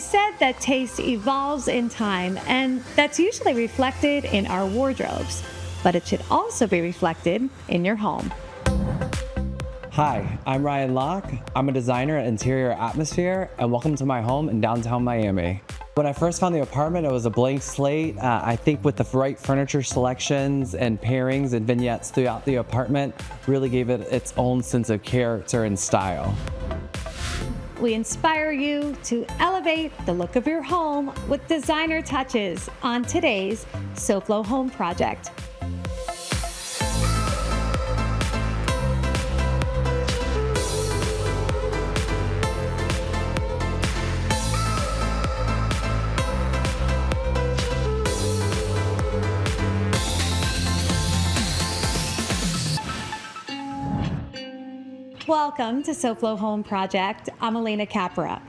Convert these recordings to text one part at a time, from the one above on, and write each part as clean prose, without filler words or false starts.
said that taste evolves in time, and that's usually reflected in our wardrobes, but it should also be reflected in your home. Hi, I'm Ryan Locke. I'm a designer at Interior Atmosphere, and welcome to my home in downtown Miami. When I first found the apartment, it was a blank slate. I think with the right furniture selections and pairings and vignettes throughout the apartment really gave it its own sense of character and style. We inspire you to elevate the look of your home with designer touches on today's SoFlo Home Project. Welcome to SoFlo Home Project. I'm Alena Capra.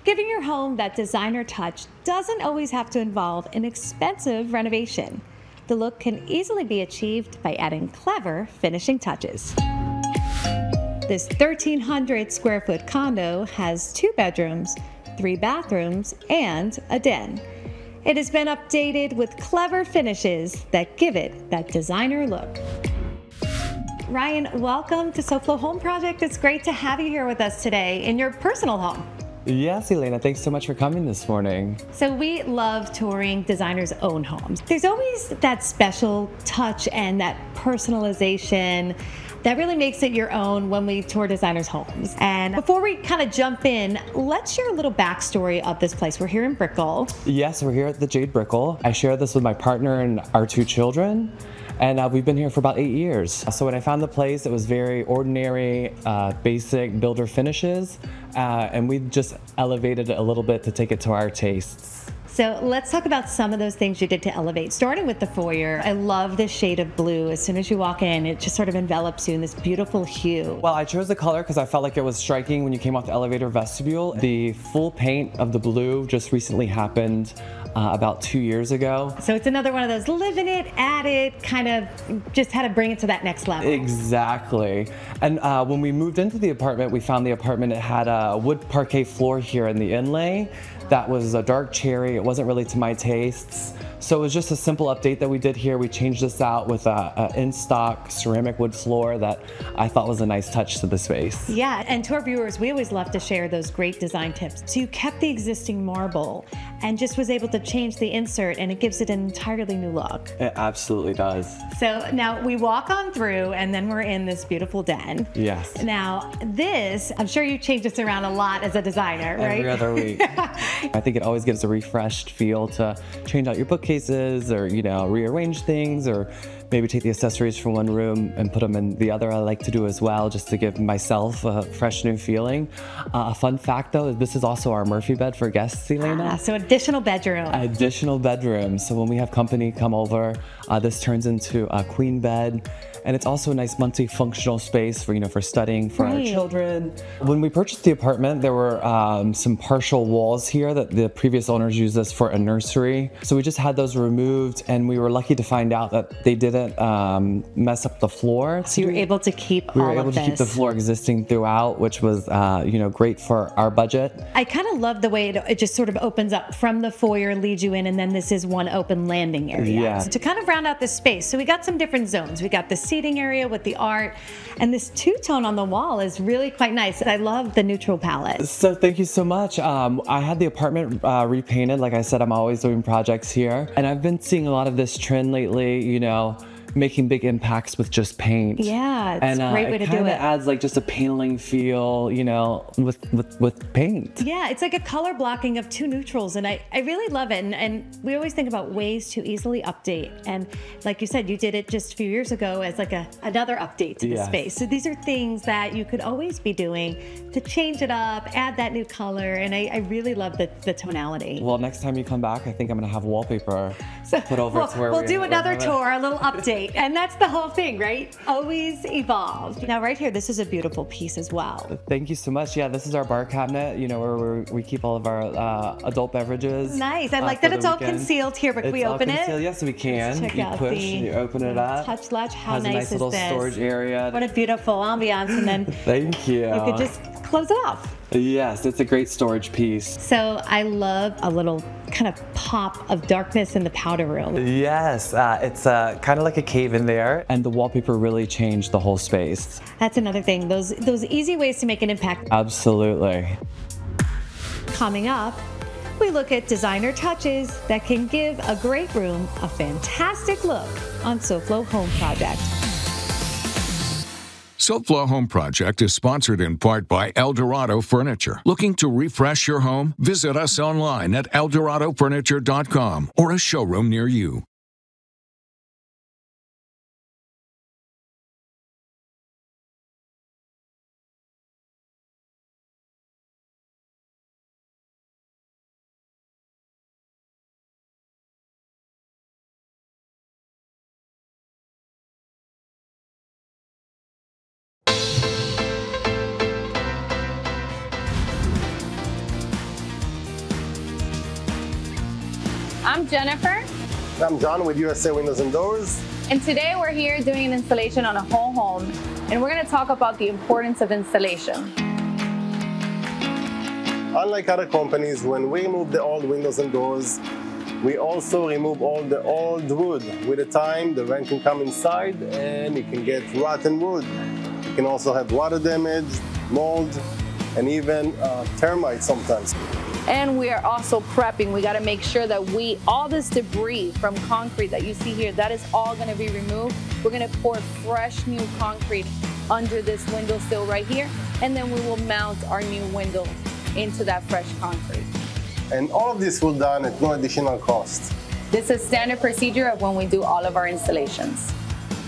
Giving your home that designer touch doesn't always have to involve an expensive renovation. The look can easily be achieved by adding clever finishing touches. This 1,300 square foot condo has 2 bedrooms, 3 bathrooms, and a den. It has been updated with clever finishes that give it that designer look. Ryan, welcome to SoFlo Home Project. It's great to have you here with us today in your personal home. Yes, Elena, thanks so much for coming this morning. So we love touring designers' own homes. There's always that special touch and that personalization that really makes it your own when we tour designers' homes. And before we kind of jump in, let's share a little backstory of this place. We're here in Brickell. Yes, we're here at the Jade Brickell. I share this with my partner and our 2 children. And we've been here for about 8 years. So when I found the place, it was very ordinary, basic builder finishes. And we just elevated it a little bit to take it to our tastes. So let's talk about some of those things you did to elevate, starting with the foyer. I love this shade of blue. As soon as you walk in, it just sort of envelops you in this beautiful hue. Well, I chose the color because I felt like it was striking when you came off the elevator vestibule. The full paint of the blue just recently happened about 2 years ago. So it's another one of those live in it, add it, kind of just had to bring it to that next level. Exactly. And when we moved into the apartment, we found the apartment, it had a wood parquet floor here in the inlay. That was a dark cherry. It wasn't really to my tastes. So it was just a simple update that we did here. We changed this out with a in-stock ceramic wood floor that I thought was a nice touch to the space. Yeah, and to our viewers, we always love to share those great design tips. So you kept the existing marble and just was able to change the insert, and it gives it an entirely new look. It absolutely does. So now we walk on through and then we're in this beautiful den. Yes. Now this, I'm sure you change this around a lot as a designer, right? Every other week. I think it always gives a refreshed feel to change out your bookcases or, you know, rearrange things or maybe take the accessories from one room and put them in the other. I like to do as well, just to give myself a fresh new feeling. A fun fact though, this is also our Murphy bed for guests, Elena. So additional bedroom. Additional bedroom. So when we have company come over, this turns into a queen bed. And it's also a nice multi-functional space for, you know, for studying for our children. When we purchased the apartment, there were some partial walls here that the previous owners used this for a nursery. So we just had those removed, and we were lucky to find out that they didn't mess up the floor. So you were able to keep all of this. We were able to keep the floor existing throughout, which was, you know, great for our budget. I kind of love the way it just sort of opens up from the foyer, leads you in, and then this is one open landing area. Yeah. So to kind of round out this space, so we got some different zones. We got the seating area with the art, and this two-tone on the wall is really quite nice. I love the neutral palette. So thank you so much. I had the apartment repainted. Like I said, I'm always doing projects here, and I've been seeing a lot of this trend lately, you know, making big impacts with just paint. Yeah, it's a great way to do it. And it adds like just a paneling feel, you know, with paint. Yeah, it's like a color blocking of 2 neutrals, and I really love it. And we always think about ways to easily update. And like you said, you did it just a few years ago as like another update to the space. So these are things that you could always be doing to change it up, add that new color, and I really love the tonality. Well, next time you come back, I think I'm gonna have wallpaper put over to where we'll do another tour, a little update. And that's the whole thing, right? Always evolve. Now right here, this is a beautiful piece as well. Thank you so much. Yeah, this is our bar cabinet, you know, where we keep all of our adult beverages. Nice. I like that it's all concealed here, but can we open it? Yes, we can. Check you out push the and you open it up. Touch latch. How nice nice is little this? Storage area. What a beautiful ambiance. And then thank you. You could just close it off. Yes, it's a great storage piece. So I love a little kind of pop of darkness in the powder room. Yes, it's kind of like a cave in there, and the wallpaper really changed the whole space. That's another thing, those easy ways to make an impact. Absolutely. Coming up, we look at designer touches that can give a great room a fantastic look on SoFlo Home Project. SoFlo Home Project is sponsored in part by Eldorado Furniture. Looking to refresh your home? Visit us online at eldoradofurniture.com or a showroom near you. I'm Jennifer. I'm John with USA Windows and Doors. And today we're here doing an installation on a whole home, and we're going to talk about the importance of installation. Unlike other companies, when we remove the old windows and doors, we also remove all the old wood. With the time, the rent can come inside and it can get rotten wood. It can also have water damage, mold, and even termites sometimes. And we are also prepping. We got to make sure that all this debris from concrete that you see here, that is all going to be removed. We're going to pour fresh new concrete under this windowsill right here, and then we will mount our new window into that fresh concrete. And all of this will be done at no additional cost. This is standard procedure of when we do all of our installations.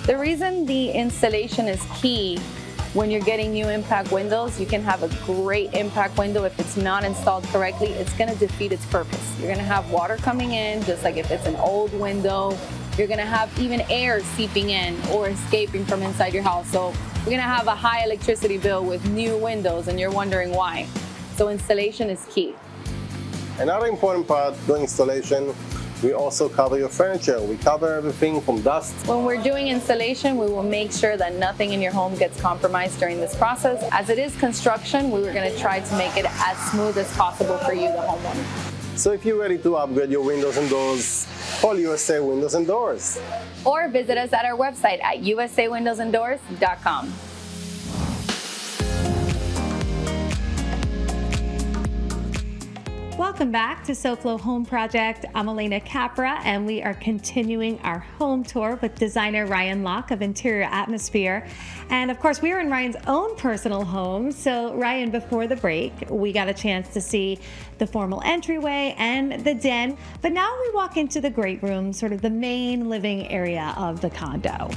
The reason the installation is key: when you're getting new impact windows, you can have a great impact window. If it's not installed correctly, it's gonna defeat its purpose. You're gonna have water coming in, just like if it's an old window. You're gonna have even air seeping in or escaping from inside your house. So you're gonna have a high electricity bill with new windows, and you're wondering why. So installation is key. Another important part during installation, we also cover your furniture. We cover everything from dust. When we're doing installation, we will make sure that nothing in your home gets compromised during this process. As it is construction, we were going to try to make it as smooth as possible for you, the homeowner. So if you're ready to upgrade your windows and doors, call USA Windows and Doors. Or visit us at our website at usawindowsanddoors.com. Welcome back to SoFlo Home Project. I'm Alena Capra, and we are continuing our home tour with designer Ryan Locke of Interior Atmosphere. And of course, we are in Ryan's own personal home. So Ryan, before the break, we got a chance to see the formal entryway and the den. But now we walk into the great room, sort of the main living area of the condo.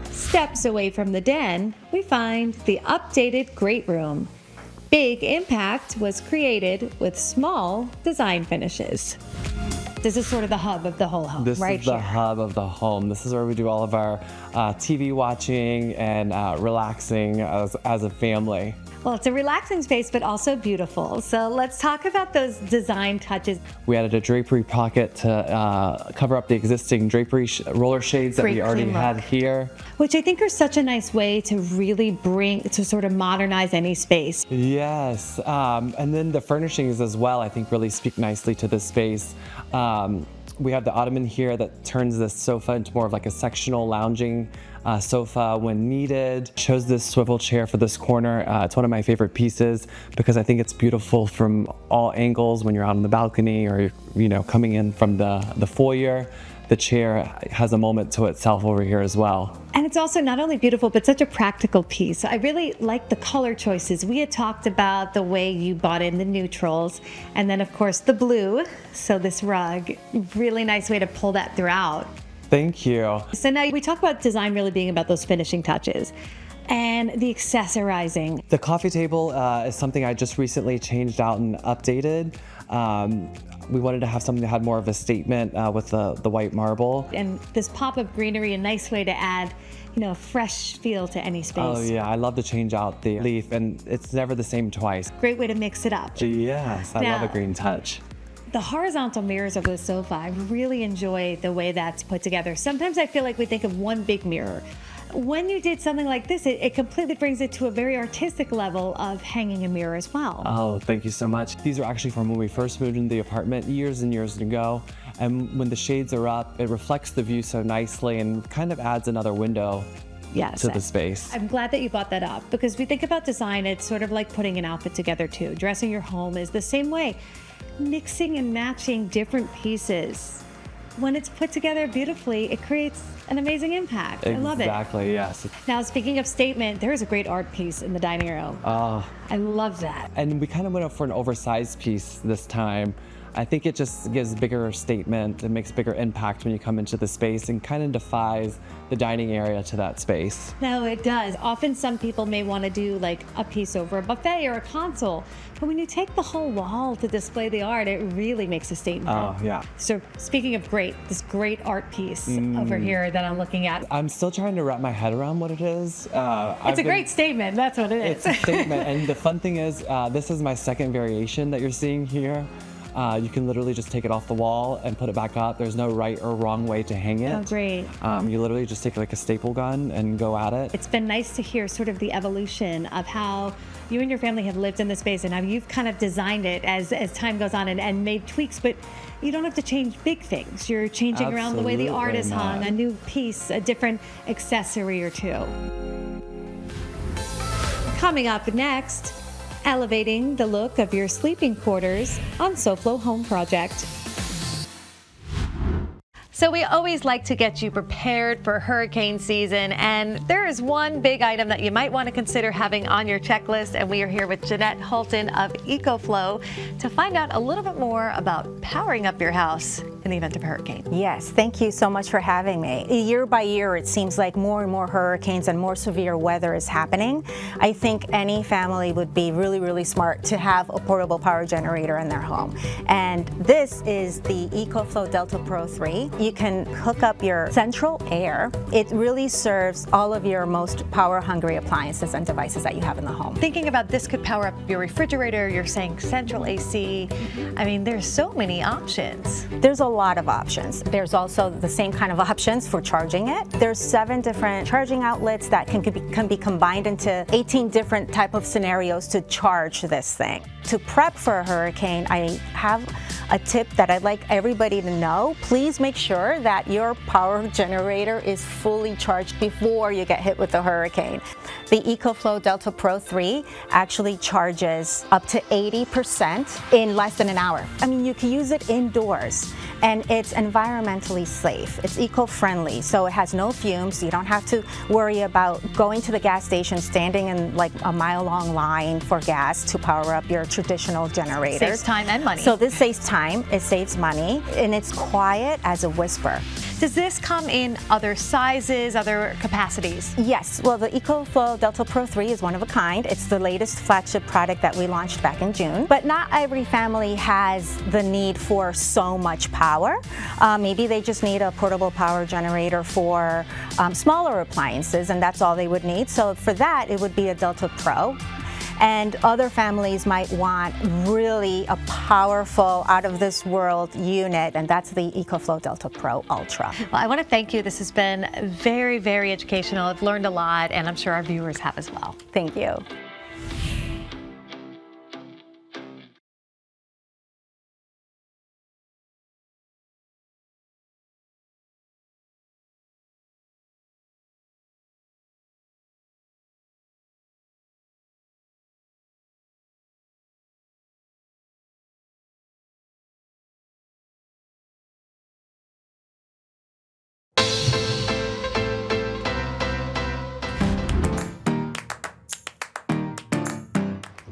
Steps away from the den, we find the updated great room. Big impact was created with small design finishes. This is sort of the hub of the whole home, This right is the here. hub of the home. This is where we do all of our TV watching and relaxing as a family. Well, it's a relaxing space, but also beautiful. So let's talk about those design touches. We added a drapery pocket to cover up the existing drapery roller shades that Great we already clean had look. here. Which I think are such a nice way to really to sort of modernize any space. Yes, and then the furnishings as well, I think really speak nicely to this space. We have the ottoman here that turns this sofa into more of like a sectional lounging sofa when needed. Chose this swivel chair for this corner. It's one of my favorite pieces because I think it's beautiful from all angles when you're out on the balcony or coming in from the foyer. The chair has a moment to itself over here as well. And it's also not only beautiful, but such a practical piece. I really like the color choices. We had talked about the way you bought in the neutrals, and then of course the blue. So this rug, really nice way to pull that throughout. Thank you. So now we talk about design really being about those finishing touches and the accessorizing. The coffee table is something I just recently changed out and updated. We wanted to have something that had more of a statement with the white marble. And this pop of greenery, a nice way to add, a fresh feel to any space. Oh yeah, I love to change out the leaf, and it's never the same twice. Great way to mix it up. Yes, I love a green touch. The horizontal mirrors of the sofa, I really enjoy the way that's put together. Sometimes I feel like we think of one big mirror. when you did something like this, it completely brings it to a very artistic level of hanging a mirror as well. Oh, thank you so much. These are actually from when we first moved into the apartment years and years ago. And when the shades are up, it reflects the view so nicely and kind of adds another window to the space. I'm glad that you brought that up, because we think about design, it's sort of like putting an outfit together too. Dressing your home is the same way. Mixing and matching different pieces. When it's put together beautifully, it creates an amazing impact. I love it. Exactly, yes. Now, speaking of statement, there is a great art piece in the dining room. I love that. And we kind of went up for an oversized piece this time. I think it just gives a bigger statement, it makes bigger impact when you come into the space and kind of defies the dining area to that space. No, it does. Often some people may want to do like a piece over a buffet or a console, but when you take the whole wall to display the art, it really makes a statement. Oh, yeah. So speaking of this great art piece over here that I'm looking at. I'm still trying to wrap my head around what it is. It's a great statement, that's what it is. It's a statement, and the fun thing is, this is my second variation that you're seeing here. You can literally just take it off the wall and put it back up. There's no right or wrong way to hang it. Oh, great. You literally just take like a staple gun and go at it. It's been nice to hear sort of the evolution of how you and your family have lived in the space and how you've kind of designed it as time goes on and made tweaks, but you don't have to change big things. You're changing around the way the art is hung, a new piece, a different accessory or two. Coming up next, elevating the look of your sleeping quarters on SoFlo Home Project. So we always like to get you prepared for hurricane season, and there is one big item that you might want to consider having on your checklist, and we are here with Jeanette Holton of EcoFlow to find out a little bit more about powering up your house in the event of a hurricane. Yes, thank you so much for having me. Year by year, it seems like more and more hurricanes and more severe weather is happening. I think any family would be really, really smart to have a portable power generator in their home. And this is the EcoFlow Delta Pro 3. You can hook up your central air. It really serves all of your most power-hungry appliances and devices that you have in the home. Thinking about this could power up your refrigerator, you're saying central AC. I mean, there's so many options. There's a lot of options. There's also the same kind of options for charging it. There's 7 different charging outlets that can be combined into 18 different type of scenarios to charge this thing. To prep for a hurricane, I have a tip that I'd like everybody to know. Please make sure that your power generator is fully charged before you get hit with the hurricane. The EcoFlow Delta Pro 3 actually charges up to 80% in less than an hour. I mean, you can use it indoors, and it's environmentally safe. It's eco-friendly, so it has no fumes. You don't have to worry about going to the gas station, standing in like a mile-long line for gas to power up your traditional generators. Saves time and money. So this saves time, it saves money, and it's quiet as a whisper. Does this come in other sizes, other capacities? Yes, well, the EcoFlow Delta Pro 3 is one of a kind. It's the latest flagship product that we launched back in June. But not every family has the need for so much power. Maybe they just need a portable power generator for smaller appliances, and that's all they would need. So for that, it would be a Delta Pro. And other families might want really a powerful, out-of-this-world unit, and that's the EcoFlow Delta Pro Ultra. Well, I want to thank you. This has been very, very educational. I've learned a lot, and I'm sure our viewers have as well. Thank you.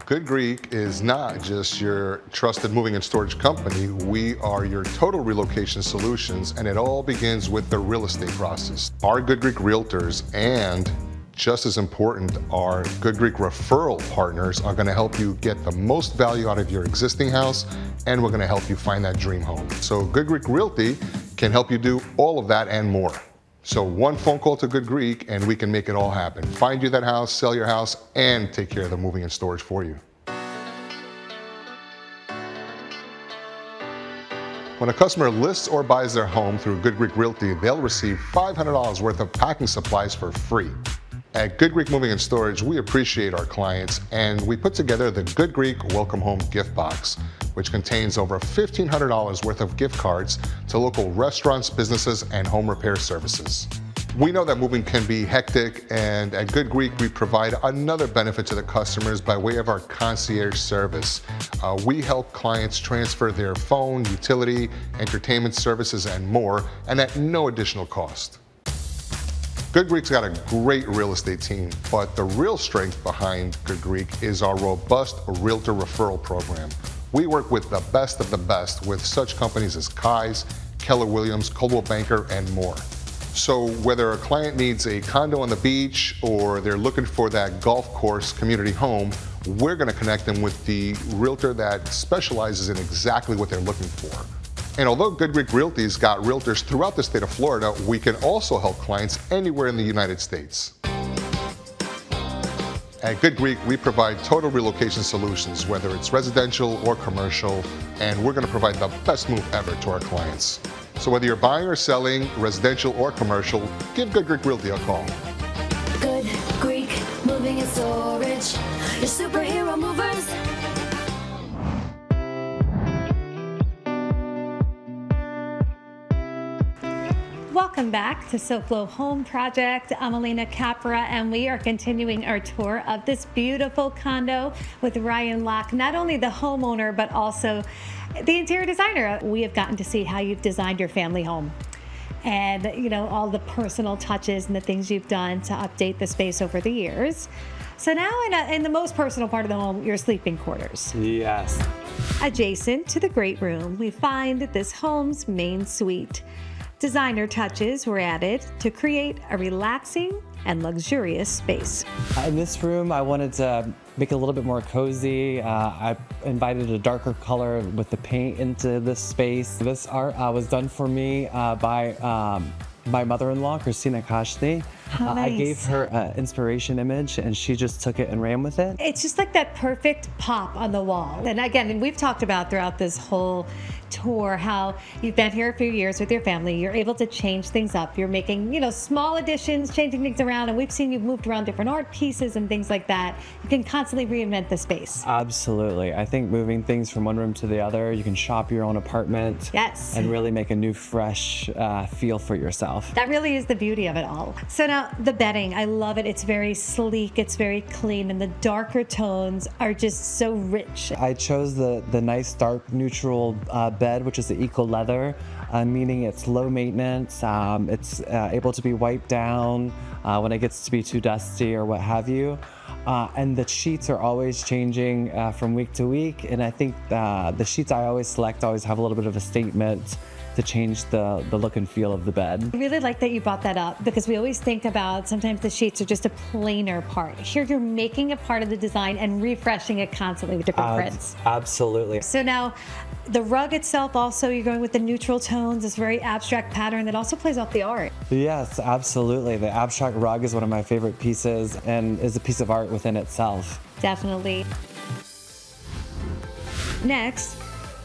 Good Greek is not just your trusted moving and storage company. We are your total relocation solutions, and it all begins with the real estate process. Our Good Greek realtors, and just as important, our Good Greek referral partners are going to help you get the most value out of your existing house, and we're going to help you find that dream home. So Good Greek Realty can help you do all of that and more. So one phone call to Good Greek and we can make it all happen. Find you that house, sell your house, and take care of the moving and storage for you. When a customer lists or buys their home through Good Greek Realty, they'll receive $500 worth of packing supplies for free. At Good Greek Moving and Storage, we appreciate our clients, and we put together the Good Greek Welcome Home Gift Box, which contains over $1,500 worth of gift cards to local restaurants, businesses, and home repair services. We know that moving can be hectic, and at Good Greek, we provide another benefit to the customers by way of our concierge service. We help clients transfer their phone, utility, entertainment services, and more, and at no additional cost. Good Greek's got a great real estate team, but the real strength behind Good Greek is our robust realtor referral program. We work with the best of the best with such companies as Kai's, Keller Williams, Coldwell Banker, and more. So whether a client needs a condo on the beach or they're looking for that golf course community home, we're going to connect them with the realtor that specializes in exactly what they're looking for. And although Good Greek Realty's got realtors throughout the state of Florida, we can also help clients anywhere in the United States. At Good Greek, we provide total relocation solutions, whether it's residential or commercial, and we're going to provide the best move ever to our clients. So whether you're buying or selling, residential or commercial, give Good Greek Realty a call. Good Greek Moving and Storage, your superhero movers. Welcome back to SoFlo Home Project. I'm Alena Capra, and we are continuing our tour of this beautiful condo with Ryan Locke, not only the homeowner, but also the interior designer. We have gotten to see how you've designed your family home and, you know, all the personal touches and the things you've done to update the space over the years. So now in the most personal part of the home, your sleeping quarters. Yes. Adjacent to the great room, we find this home's main suite. Designer touches were added to create a relaxing and luxurious space. In this room, I wanted to make it a little bit more cozy. I invited a darker color with the paint into this space. This art was done for me by my mother-in-law, Christina Kashni. How nice. I gave her an inspiration image and she just took it and ran with it. It's just like that perfect pop on the wall. And again, we've talked about throughout this whole tour how you've been here a few years with your family. You're able to change things up. You're making, you know, small additions, changing things around, and we've seen you've moved around different art pieces and things like that. You can constantly reinvent the space. Absolutely. I think moving things from one room to the other, you can shop your own apartment. Yes. And really make a new, fresh feel for yourself. That really is the beauty of it all. So now the bedding, I love it. It's very sleek, it's very clean, and the darker tones are just so rich. I chose the nice dark neutral bed, which is the eco leather, meaning it's low maintenance. It's able to be wiped down when it gets to be too dusty or what have you. And the sheets are always changing from week to week. And I think the sheets I always select always have a little bit of a statement to change the look and feel of the bed. I really like that you brought that up because we always think about sometimes the sheets are just a plainer part. Here you're making it part of the design and refreshing it constantly with different prints. Absolutely. So now the rug itself also, you're going with the neutral tones, this very abstract pattern that also plays off the art. Yes, absolutely. The abstract rug is one of my favorite pieces and is a piece of art within itself. Definitely. Next,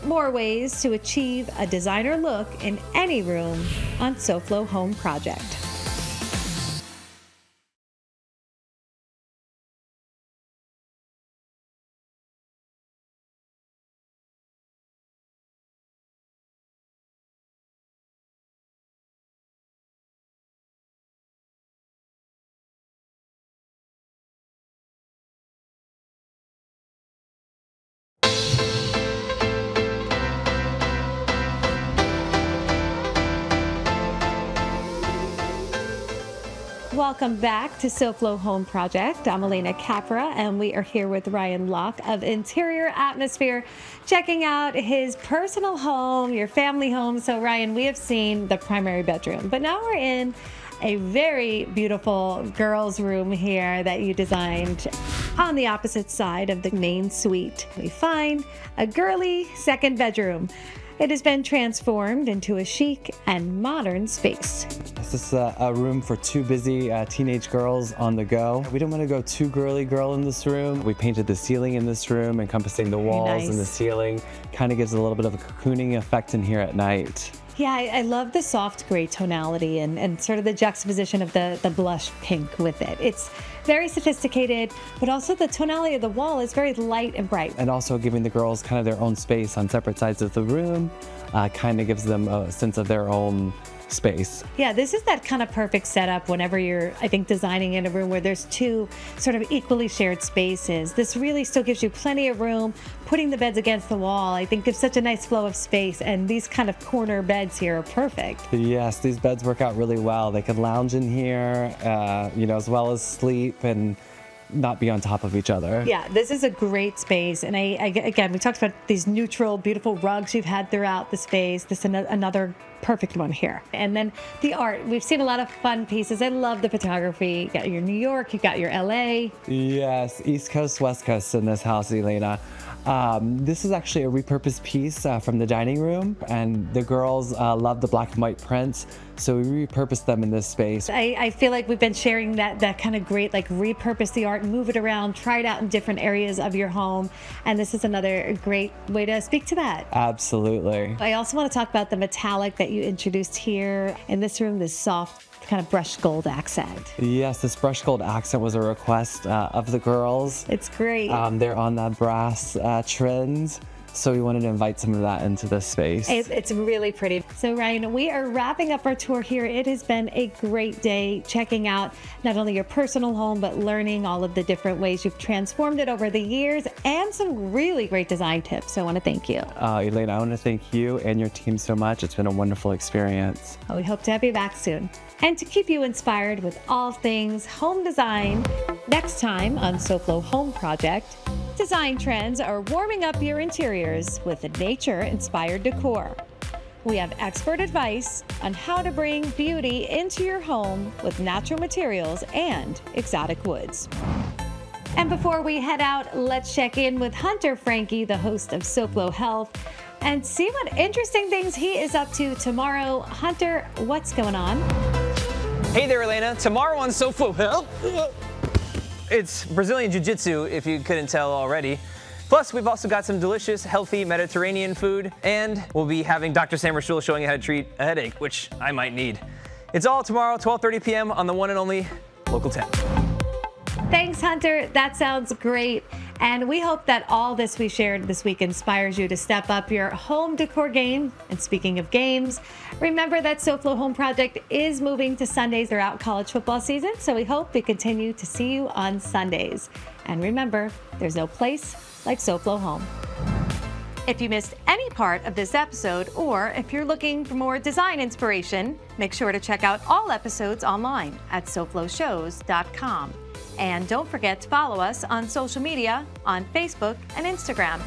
more ways to achieve a designer look in any room on SoFlo Home Project. Welcome back to SoFlo Home Project. I'm Alena Capra, and we are here with Ryan Locke of Interior Atmosphere, checking out his personal home, your family home. So Ryan, we have seen the primary bedroom, but now we're in a very beautiful girls' room here that you designed. On the opposite side of the main suite, we find a girly second bedroom. It has been transformed into a chic and modern space. This is a room for two busy teenage girls on the go. We didn't want to go too girly girl in this room. We painted the ceiling in this room, encompassing the walls and the ceiling. Kind of gives a little bit of a cocooning effect in here at night. Yeah, I love the soft gray tonality and sort of the juxtaposition of the blush pink with it. It's very sophisticated, but also the tonality of the wall is very light and bright. And also giving the girls kind of their own space on separate sides of the room kind of gives them a sense of their own space. Yeah, this is that kind of perfect setup whenever you're, I think, designing in a room where there's two sort of equally shared spaces. This really still gives you plenty of room. Putting the beds against the wall, I think, gives such a nice flow of space, and these kind of corner beds here are perfect. Yes, these beds work out really well. They can lounge in here, you know, as well as sleep and not be on top of each other. Yeah, this is a great space. And again, we talked about these neutral, beautiful rugs you've had throughout the space. This is another perfect one here. And then the art. We've seen a lot of fun pieces. I love the photography. You got your New York, you got your LA. Yes, East Coast, West Coast in this house, Alena. This is actually a repurposed piece from the dining room, and the girls love the black and white prints, so we repurposed them in this space. I feel like we've been sharing that kind of great, like, repurpose the art, move it around, try it out in different areas of your home, and this is another great way to speak to that. Absolutely. I also want to talk about the metallic that you introduced here in this room, this soft kind of brushed gold accent. Yes, this brushed gold accent was a request of the girls. It's great. They're on that brass trend, so we wanted to invite some of that into this space. It's really pretty. So Ryan, we are wrapping up our tour here. It has been a great day checking out not only your personal home, but learning all of the different ways you've transformed it over the years, and some really great design tips. So I want to thank you. Alena, I want to thank you and your team so much. It's been a wonderful experience. We hope to have you back soon. And to keep you inspired with all things home design, next time on SoFlo Home Project, design trends are warming up your interiors with nature-inspired decor. We have expert advice on how to bring beauty into your home with natural materials and exotic woods. And before we head out, let's check in with Hunter Franke, the host of SoFlo Health, and see what interesting things he is up to tomorrow. Hunter, what's going on? Hey there, Alena. Tomorrow on SoFlo Health, it's Brazilian Jiu-Jitsu, if you couldn't tell already. Plus, we've also got some delicious, healthy Mediterranean food, and we'll be having Dr. Sam Rashul showing you how to treat a headache, which I might need. It's all tomorrow, 12:30 p.m. on the one and only Local 10. Thanks, Hunter. That sounds great. And we hope that all this we shared this week inspires you to step up your home decor game. And speaking of games, remember that SoFlo Home Project is moving to Sundays throughout college football season, so we hope we continue to see you on Sundays. And remember, there's no place like SoFlo Home. If you missed any part of this episode, or if you're looking for more design inspiration, make sure to check out all episodes online at SoFloShows.com. And don't forget to follow us on social media on Facebook and Instagram.